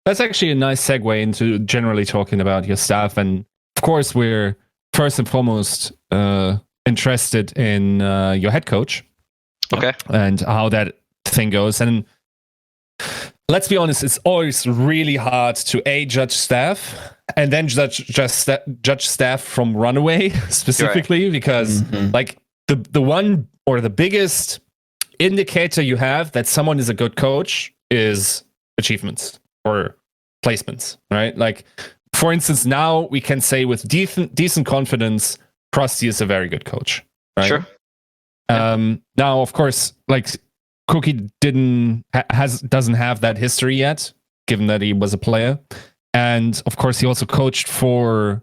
That's actually a nice segue into generally talking about your staff. And of course, we're first and foremost interested in your head coach. Okay. And how that thing goes. And let's be honest, it's always really hard to judge staff and then judge staff from Runaway specifically, right. Because like the one or the biggest indicator you have that someone is a good coach is achievements or placements, right? Like, for instance, now we can say with decent confidence, Krusty is a very good coach, right? Sure. Now, of course, like Kuki doesn't have that history yet, given that he was a player, and of course he also coached for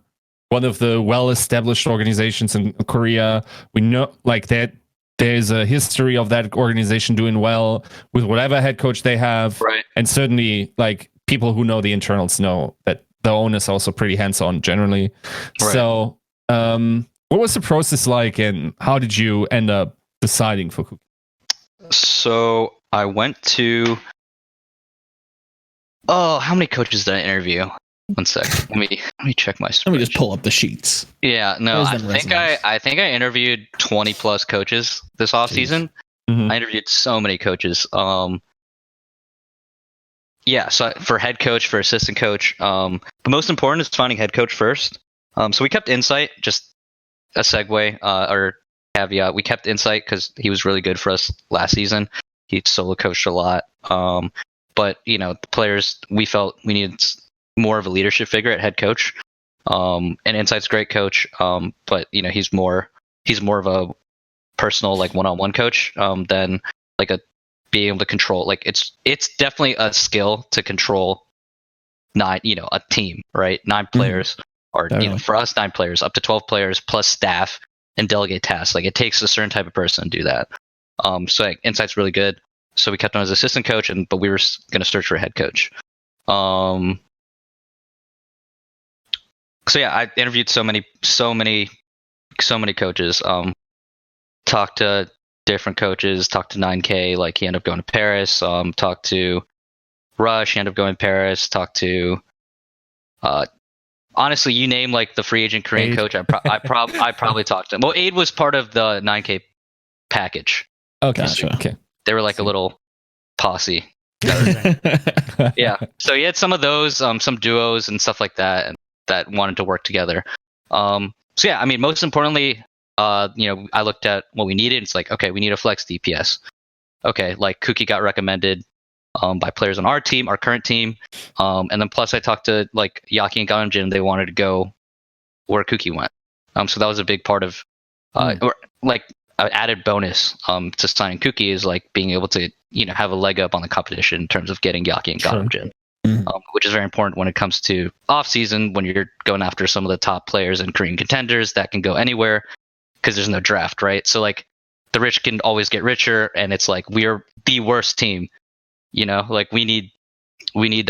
one of the well-established organizations in Korea. We know like that there's a history of that organization doing well with whatever head coach they have, right? And certainly, like people who know the internals know that the owner's also pretty hands-on generally. Right. So, what was the process like, and how did you end up deciding for Kuki? So I went to. Oh, how many coaches did I interview? One sec. Let me check my. Let me just pull up the sheets. Yeah, no, I think I interviewed 20 plus coaches this off season. I interviewed so many coaches. Yeah, so for head coach, for assistant coach, the most important is finding head coach first. So we kept Insight, just a segue or caveat. We kept Insight because he was really good for us last season. He solo coached a lot. But, you know, the players, we felt we needed more of a leadership figure at head coach. And Insight's a great coach, but, you know, he's more of a personal, like, one-on-one coach than, like, being able to control. Like, it's definitely a skill to control a team, right? 9 players. Or, you know, for us, 9 players, up to 12 players, plus staff, and delegate tasks. Like, it takes a certain type of person to do that. So like, Insight's really good. So we kept him as assistant coach, but we were going to search for a head coach. So yeah, I interviewed so many coaches. Talked to different coaches. Talked to 9K. Like, he ended up going to Paris. Talked to Rush. He ended up going to Paris. Talked to. Honestly, you name like the free agent Korean coach, I probably talked to him. Well, Aid was part of the 9K package. Okay, gotcha. Okay. They were like a little posse. Yeah. So he had some of those, some duos and stuff like that, and that wanted to work together. So yeah, I mean, most importantly, I looked at what we needed. It's like, okay, we need a flex DPS. Okay, like Kuki got recommended by players on our team, our current team, and then plus I talked to like Yehhh and Gamjin. They wanted to go where Kuki went, so that was a big part of, or like an added bonus to signing Kuki is like being able to have a leg up on the competition in terms of getting Yehhh and Gamjin, which is very important when it comes to off season when you're going after some of the top players and Korean contenders that can go anywhere because there's no draft, right? So like the rich can always get richer, and it's like we're the worst team. Like we need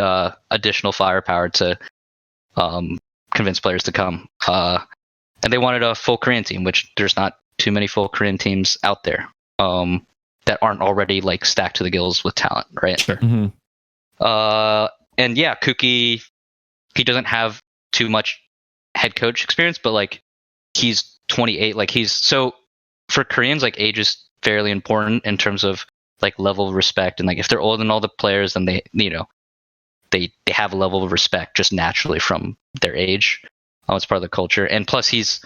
additional firepower to convince players to come. And they wanted a full Korean team, which there's not too many full Korean teams out there that aren't already like stacked to the gills with talent, right? Sure. And yeah, Kuki, he doesn't have too much head coach experience, but like he's 28. Like so for Koreans, like age is fairly important in terms of like level of respect, and like if they're older than all the players, then they have a level of respect just naturally from their age. It's part of the culture, and plus he's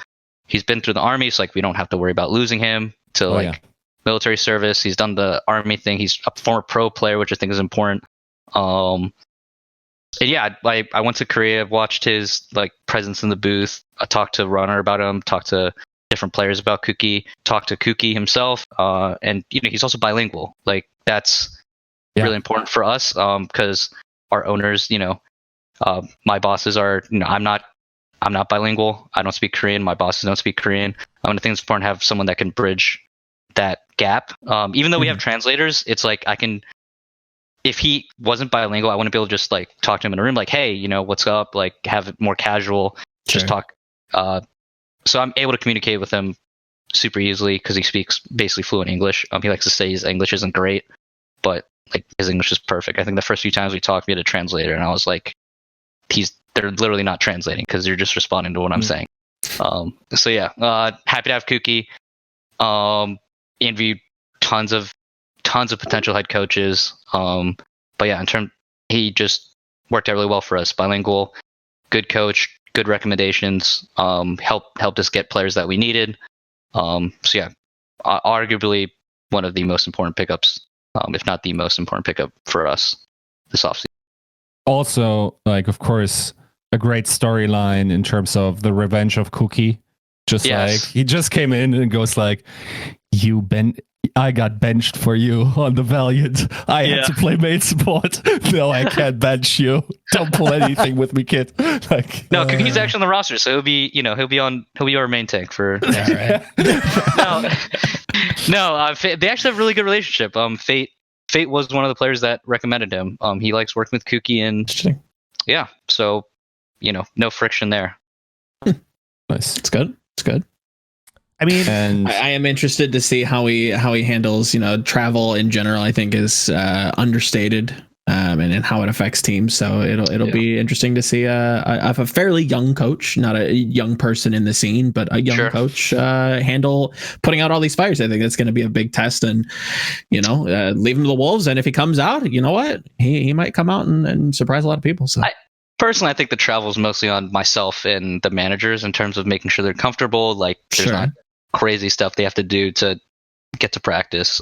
been through the army, so like we don't have to worry about losing him to military service. He's done the army thing. He's a former pro player, which I think is important. And yeah, I went to Korea, watched his like presence in the booth. I talked to Runner about him, talked to different players about Kuki, talked to Kuki himself, and he's also bilingual. Like that's really important for us because our owners, my bosses are, I'm not bilingual. I don't speak Korean. My bosses don't speak Korean. I think it's important to have someone that can bridge that gap. Even though we have translators, it's like if he wasn't bilingual, I wouldn't be able to just like talk to him in a room like, hey, what's up? Like have it more casual, just talk. So I'm able to communicate with him super easily because he speaks basically fluent English. He likes to say his English isn't great, but like his English is perfect. I think the first few times we talked, we had a translator, and I was like, they're literally not translating because you're just responding to what I'm saying. So yeah, happy to have Kuki. Interviewed tons of potential head coaches. But yeah, he just worked out really well for us. Bilingual, good coach, good recommendations. Helped us get players that we needed. So yeah, arguably one of the most important pickups, if not the most important pickup for us this offseason. Also, like, of course, a great storyline in terms of the revenge of Kuki. Just like he just came in and goes like, I got benched for you on the Valiant. I had to play main support. No, I can't bench you. Don't pull anything with me, kid. Like, no, Kuki's actually on the roster, so he'll be our main tank for. Right. They actually have a really good relationship. Fate was one of the players that recommended him. He likes working with Kuki, and yeah, so no friction there. Nice. It's good. I mean, I am interested to see how he handles travel in general. I think is understated, and how it affects teams. So it'll be interesting to see a fairly young coach, not a young person in the scene, but a young coach handle putting out all these fires. I think that's going to be a big test, and leave him to the wolves. And if he comes out, you know what, he might come out and surprise a lot of people. So. Personally, I think the travel is mostly on myself and the managers in terms of making sure they're comfortable. Like, there's not crazy stuff they have to do to get to practice.